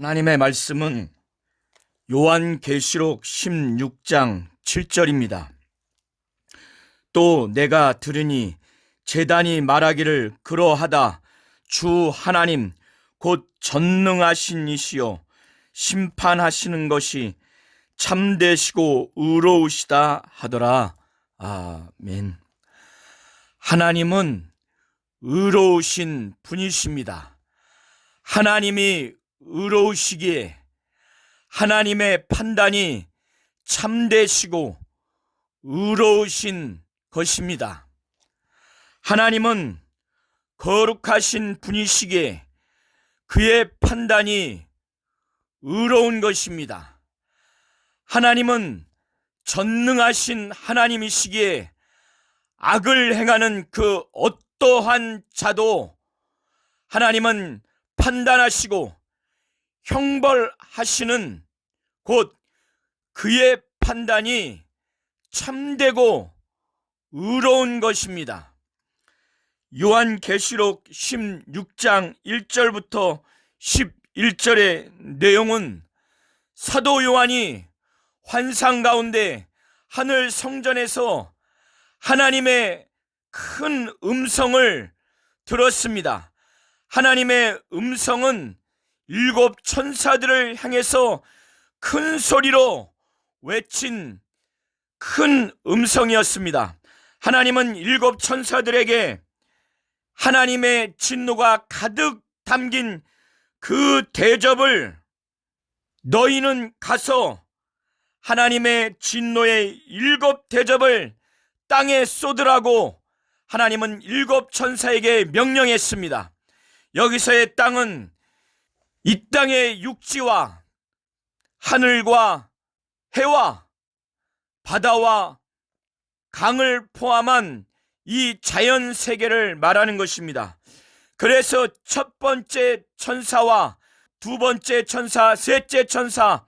하나님의 말씀은 요한계시록 16장 7절입니다. 또 내가 들으니 제단이 말하기를 그러하다. 주 하나님 곧 전능하신 이시요 심판하시는 것이 참되시고 의로우시다 하더라. 아멘. 하나님은 의로우신 분이십니다. 하나님이 의로우시기에 하나님의 판단이 참되시고 의로우신 것입니다. 하나님은 거룩하신 분이시기에 그의 판단이 의로운 것입니다. 하나님은 전능하신 하나님이시기에 악을 행하는 그 어떠한 자도 하나님은 판단하시고 형벌하시는 곧 그의 판단이 참되고 의로운 것입니다. 요한계시록 16장 1절부터 11절의 내용은 사도 요한이 환상 가운데 하늘 성전에서 하나님의 큰 음성을 들었습니다. 하나님의 음성은 7 천사들을 향해서 큰 소리로 외친 큰 음성이었습니다. 하나님은 7 천사들에게 하나님의 진노가 가득 담긴 그 대접을 너희는 가서 하나님의 진노의 7 대접을 땅에 쏟으라고 하나님은 7 천사에게 명령했습니다. 여기서의 땅은 이 땅의 육지와 하늘과 해와 바다와 강을 포함한 이 자연 세계를 말하는 것입니다. 그래서 첫 번째 천사와 두 번째 천사, 셋째 천사,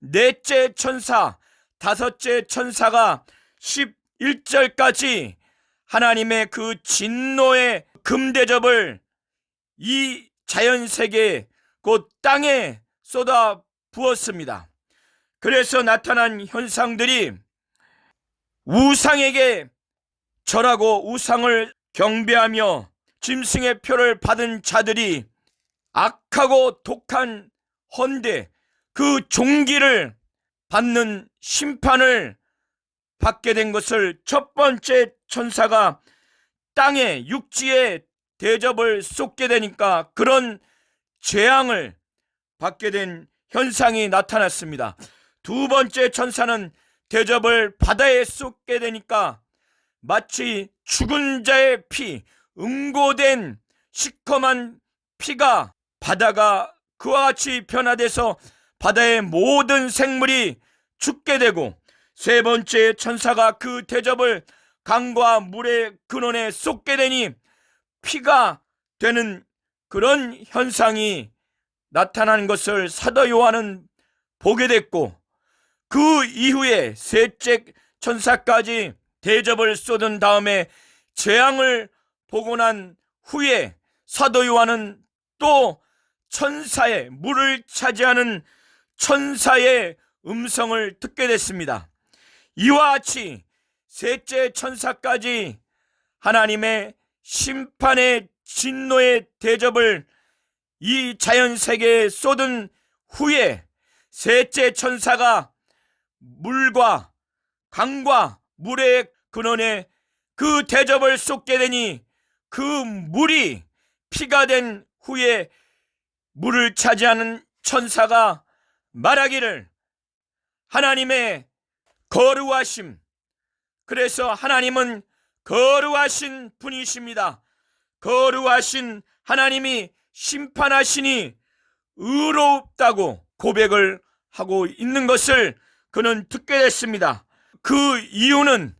넷째 천사, 다섯째 천사가 11절까지 하나님의 그 진노의 금대접을 이 자연세계 곧 땅에 쏟아 부었습니다. 그래서 나타난 현상들이 우상에게 절하고 우상을 경배하며 짐승의 표를 받은 자들이 악하고 독한 헌데 그 종기를 받는 심판을 받게 된 것을 첫 번째 천사가 땅에 육지에 대접을 쏟게 되니까 그런 재앙을 받게 된 현상이 나타났습니다. 두 번째 천사는 대접을 바다에 쏟게 되니까 마치 죽은 자의 피, 응고된 시커먼 피가 바다가 그와 같이 변화돼서 바다의 모든 생물이 죽게 되고, 세 번째 천사가 그 대접을 강과 물의 근원에 쏟게 되니 피가 되는 그런 현상이 나타나는 것을 사도 요한은 보게 됐고, 그 이후에 셋째 천사까지 대접을 쏟은 다음에 재앙을 보고 난 후에 사도 요한은 또 천사의, 물을 차지하는 천사의 음성을 듣게 됐습니다. 이와 같이 셋째 천사까지 하나님의 심판의 진노의 대접을 이 자연세계에 쏟은 후에 셋째 천사가 물과 강과 물의 근원에 그 대접을 쏟게 되니 그 물이 피가 된 후에 물을 차지하는 천사가 말하기를 하나님의 거룩하심, 그래서 하나님은 거룩하신 분이십니다. 거룩하신 하나님이 심판하시니 의롭다고 고백을 하고 있는 것을 그는 듣게 됐습니다. 그 이유는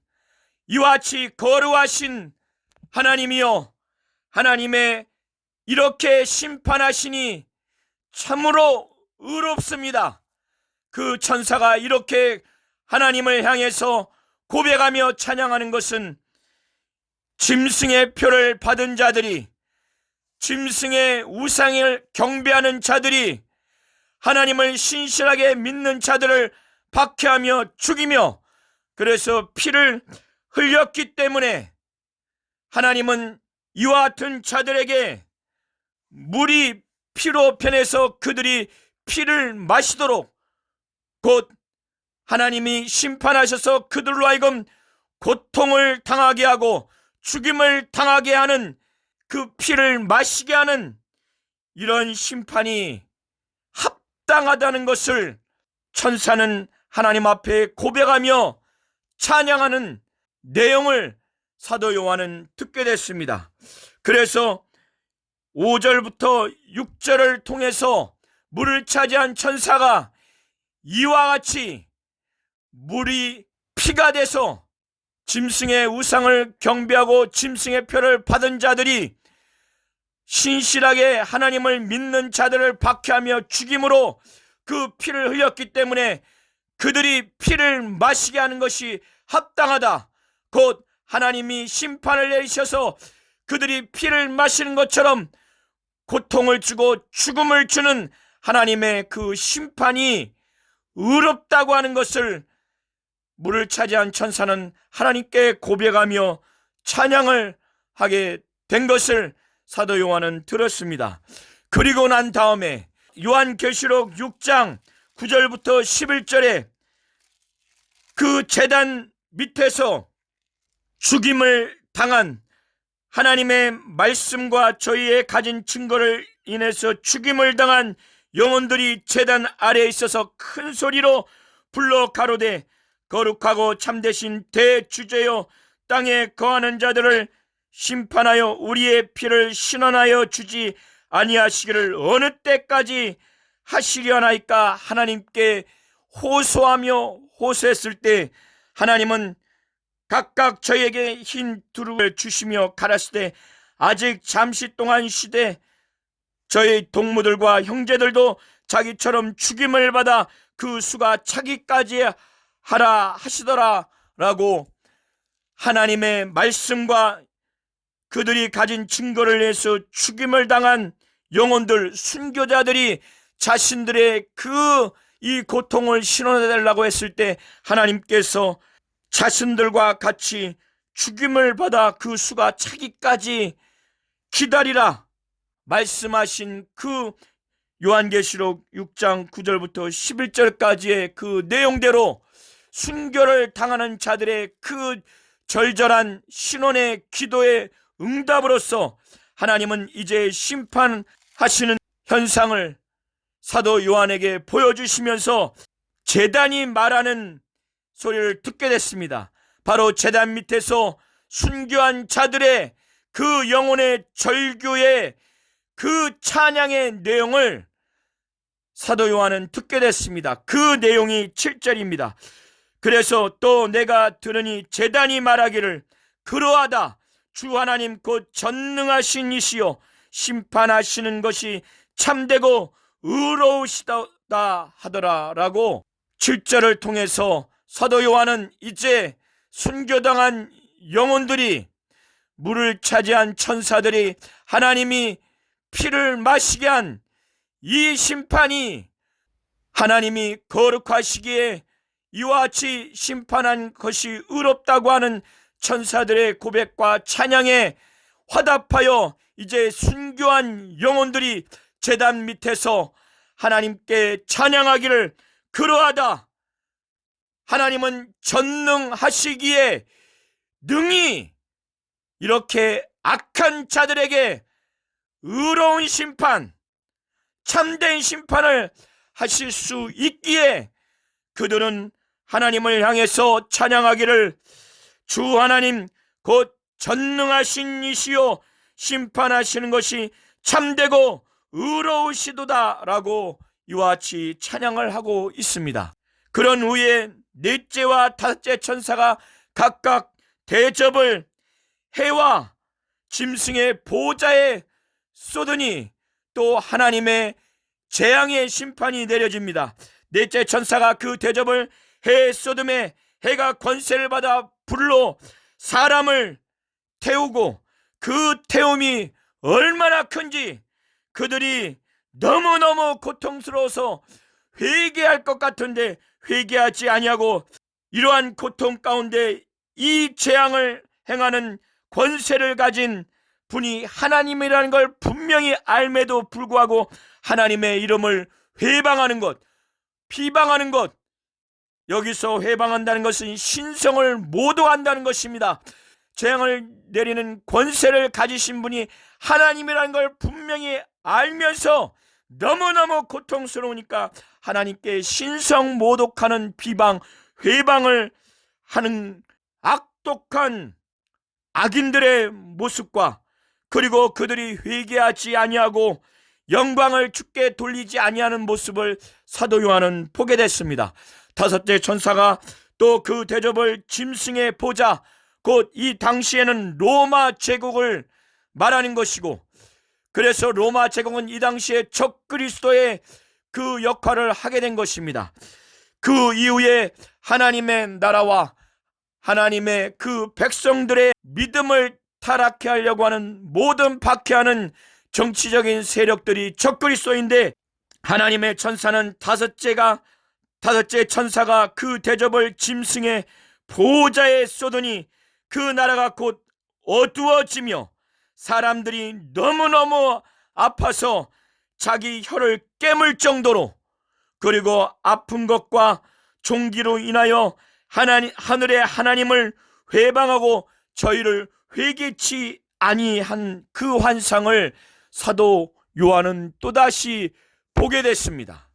이와 같이 거룩하신 하나님이요, 하나님의 이렇게 심판하시니 참으로 의롭습니다. 그 천사가 이렇게 하나님을 향해서 고백하며 찬양하는 것은 짐승의 표를 받은 자들이, 짐승의 우상을 경배하는 자들이 하나님을 신실하게 믿는 자들을 박해하며 죽이며, 그래서 피를 흘렸기 때문에 하나님은 이와 같은 자들에게 물이 피로 변해서 그들이 피를 마시도록, 곧 하나님이 심판하셔서 그들로 하여금 고통을 당하게 하고 죽임을 당하게 하는, 그 피를 마시게 하는 이런 심판이 합당하다는 것을 천사는 하나님 앞에 고백하며 찬양하는 내용을 사도 요한은 듣게 됐습니다. 그래서 5절부터 6절을 통해서 물을 차지한 천사가 이와 같이 물이 피가 돼서 짐승의 우상을 경배하고 짐승의 표를 받은 자들이 신실하게 하나님을 믿는 자들을 박해하며 죽임으로 그 피를 흘렸기 때문에 그들이 피를 마시게 하는 것이 합당하다, 곧 하나님이 심판을 내리셔서 그들이 피를 마시는 것처럼 고통을 주고 죽음을 주는 하나님의 그 심판이 의롭다고 하는 것을 물을 차지한 천사는 하나님께 고백하며 찬양을 하게 된 것을 사도 요한은 들었습니다. 그리고 난 다음에 요한계시록 6장 9절부터 11절에 그 제단 밑에서 죽임을 당한, 하나님의 말씀과 저희의 가진 증거를 인해서 죽임을 당한 영혼들이 제단 아래에 있어서 큰 소리로 불러 가로되, 거룩하고 참되신 대주제여, 땅에 거하는 자들을 심판하여 우리의 피를 신원하여 주지 아니하시기를 어느 때까지 하시려나이까. 하나님께 호소하며 호소했을 때 하나님은 각각 저에게 흰 두루를 주시며 가라시되, 아직 잠시 동안 쉬되 저희 동무들과 형제들도 자기처럼 죽임을 받아 그 수가 차기까지 하라 하시더라 라고 하나님의 말씀과 그들이 가진 증거를 내서 죽임을 당한 영혼들, 순교자들이 자신들의 이 고통을 신원해달라고 했을 때 하나님께서 자신들과 같이 죽임을 받아 그 수가 차기까지 기다리라 말씀하신 그 요한계시록 6장 9절부터 11절까지의 그 내용대로 순교를 당하는 자들의 그 절절한 신원의 기도의 응답으로서 하나님은 이제 심판하시는 현상을 사도 요한에게 보여주시면서 제단이 말하는 소리를 듣게 됐습니다. 바로 제단 밑에서 순교한 자들의 그 영혼의 절규의 그 찬양의 내용을 사도 요한은 듣게 됐습니다. 그 내용이 7절입니다. 그래서 또 내가 들으니 제단이 말하기를, 그러하다, 주 하나님 곧 전능하신 이시요 심판하시는 것이 참되고 의로우시다 하더라 라고 7절을 통해서 사도 요한은 이제 순교당한 영혼들이, 물을 차지한 천사들이 하나님이 피를 마시게 한 이 심판이 하나님이 거룩하시기에 이와 같이 심판한 것이 의롭다고 하는 천사들의 고백과 찬양에 화답하여 이제 순교한 영혼들이 제단 밑에서 하나님께 찬양하기를, 그러하다, 하나님은 전능하시기에 능히 이렇게 악한 자들에게 의로운 심판, 참된 심판을 하실 수 있기에 그들은 하나님을 향해서 찬양하기를, 주 하나님 곧 전능하신 이시요 심판하시는 것이 참되고 의로우시도다 라고 이와 같이 찬양을 하고 있습니다. 그런 후에 넷째와 다섯째 천사가 각각 대접을 해와 짐승의 보호자에 쏟으니 또 하나님의 재앙의 심판이 내려집니다. 넷째 천사가 그 대접을 해에 쏟음에 해가 권세를 받아 불로 사람을 태우고 그 태움이 얼마나 큰지 그들이 너무너무 고통스러워서 회개할 것 같은데 회개하지 아니하고 이러한 고통 가운데 이 재앙을 행하는 권세를 가진 분이 하나님이라는 걸 분명히 알매도 불구하고 하나님의 이름을 회방하는 것, 비방하는 것, 여기서 회방한다는 것은 신성을 모독한다는 것입니다. 재앙을 내리는 권세를 가지신 분이 하나님이라는 걸 분명히 알면서 너무너무 고통스러우니까 하나님께 신성 모독하는 비방, 회방을 하는 악독한 악인들의 모습과 그리고 그들이 회개하지 아니하고 영광을 주께 돌리지 아니하는 모습을 사도 요한은 보게 됐습니다. 다섯째 천사가 또 그 대접을 짐승에 보자, 곧 이 당시에는 로마 제국을 말하는 것이고, 그래서 로마 제국은 이 당시에 적그리스도의 그 역할을 하게 된 것입니다. 그 이후에 하나님의 나라와 하나님의 그 백성들의 믿음을 타락케 하려고 하는 모든 박해하는 정치적인 세력들이 적그리스도인데, 하나님의 천사는 다섯째 천사가 그 대접을 짐승의 보호자에 쏘더니 그 나라가 곧 어두워지며 사람들이 너무너무 아파서 자기 혀를 깨물 정도로, 그리고 아픈 것과 종기로 인하여 하늘의 하나님을 회방하고 저희를 회개치 아니한 그 환상을 사도 요한은 또다시 보게 됐습니다.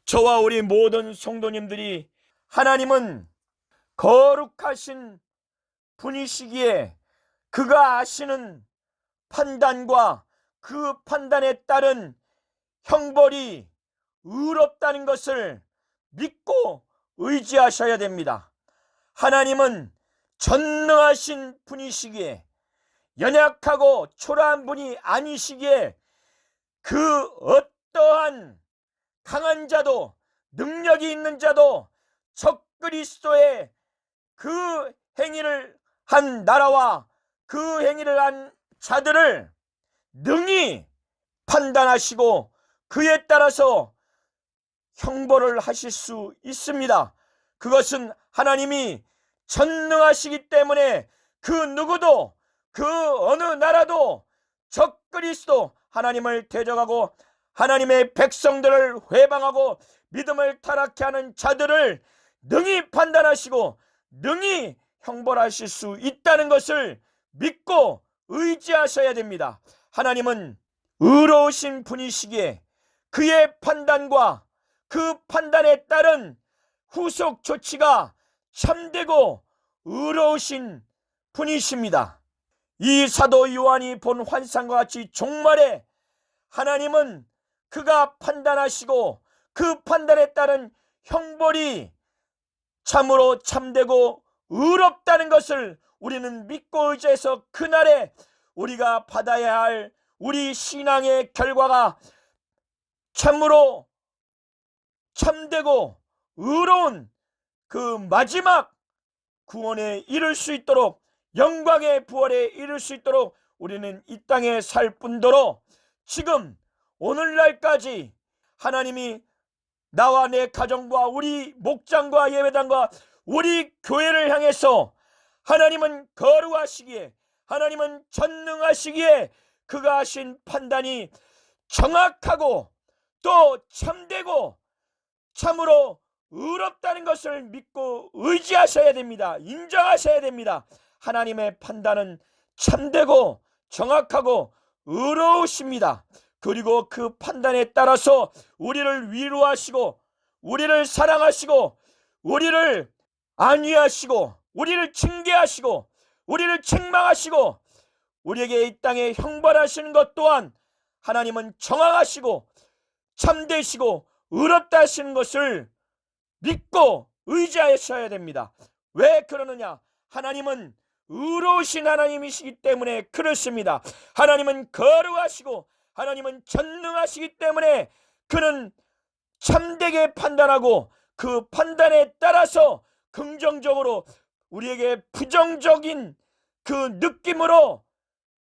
저와 우리 모든 성도님들이 하나님은 거룩하신 분이시기에 그가 아시는 판단과 그 판단에 따른 형벌이 의롭다는 것을 믿고 의지하셔야 됩니다. 하나님은 전능하신 분이시기에, 연약하고 초라한 분이 아니시기에 그 어떠한 강한 자도 능력이 있는 자도 적그리스도의 그 행위를 한 나라와 그 행위를 한 자들을 능히 판단하시고 그에 따라서 형벌을 하실 수 있습니다. 그것은 하나님이 전능하시기 때문에 그 누구도, 그 어느 나라도 적그리스도 하나님을 대적하고 하나님의 백성들을 회방하고 믿음을 타락케 하는 자들을 능히 판단하시고 능히 형벌하실 수 있다는 것을 믿고 의지하셔야 됩니다. 하나님은 의로우신 분이시기에 그의 판단과 그 판단에 따른 후속 조치가 참되고 의로우신 분이십니다. 이 사도 요한이 본 환상과 같이 종말에 하나님은 그가 판단하시고 그 판단에 따른 형벌이 참으로 참되고 의롭다는 것을 우리는 믿고 의지해서 그날에 우리가 받아야 할 우리 신앙의 결과가 참으로 참되고 의로운 그 마지막 구원에 이를 수 있도록, 영광의 부활에 이를 수 있도록 우리는 이 땅에 살 뿐더러 지금 오늘날까지 하나님이 나와 내 가정과 우리 목장과 예배당과 우리 교회를 향해서 하나님은 거룩하시기에, 하나님은 전능하시기에 그가 하신 판단이 정확하고 또 참되고 참으로 의롭다는 것을 믿고 의지하셔야 됩니다. 인정하셔야 됩니다. 하나님의 판단은 참되고 정확하고 의로우십니다. 그리고 그 판단에 따라서 우리를 위로하시고 우리를 사랑하시고 우리를 안위하시고 우리를 징계하시고 우리를 책망하시고 우리에게 이 땅에 형벌하시는 것 또한 하나님은 정확하시고 참되시고 의롭다 하시는 것을 믿고 의지하셔야 됩니다. 왜 그러느냐? 하나님은 의로우신 하나님이시기 때문에 그렇습니다. 하나님은 거룩하시고 하나님은 전능하시기 때문에 그는 참되게 판단하고 그 판단에 따라서 긍정적으로, 우리에게 부정적인 그 느낌으로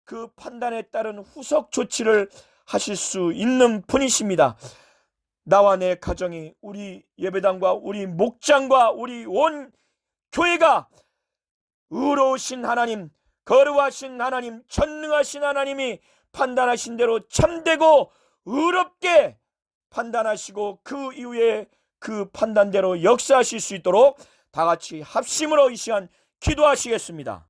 그 판단에 따른 후속 조치를 하실 수 있는 분이십니다. 나와 내 가정이, 우리 예배당과 우리 목장과 우리 온 교회가 의로우신 하나님, 거룩하신 하나님, 전능하신 하나님이 판단하신 대로 참되고 의롭게 판단하시고 그 이후에 그 판단대로 역사하실 수 있도록 다 같이 합심으로 이 시간 기도하시겠습니다.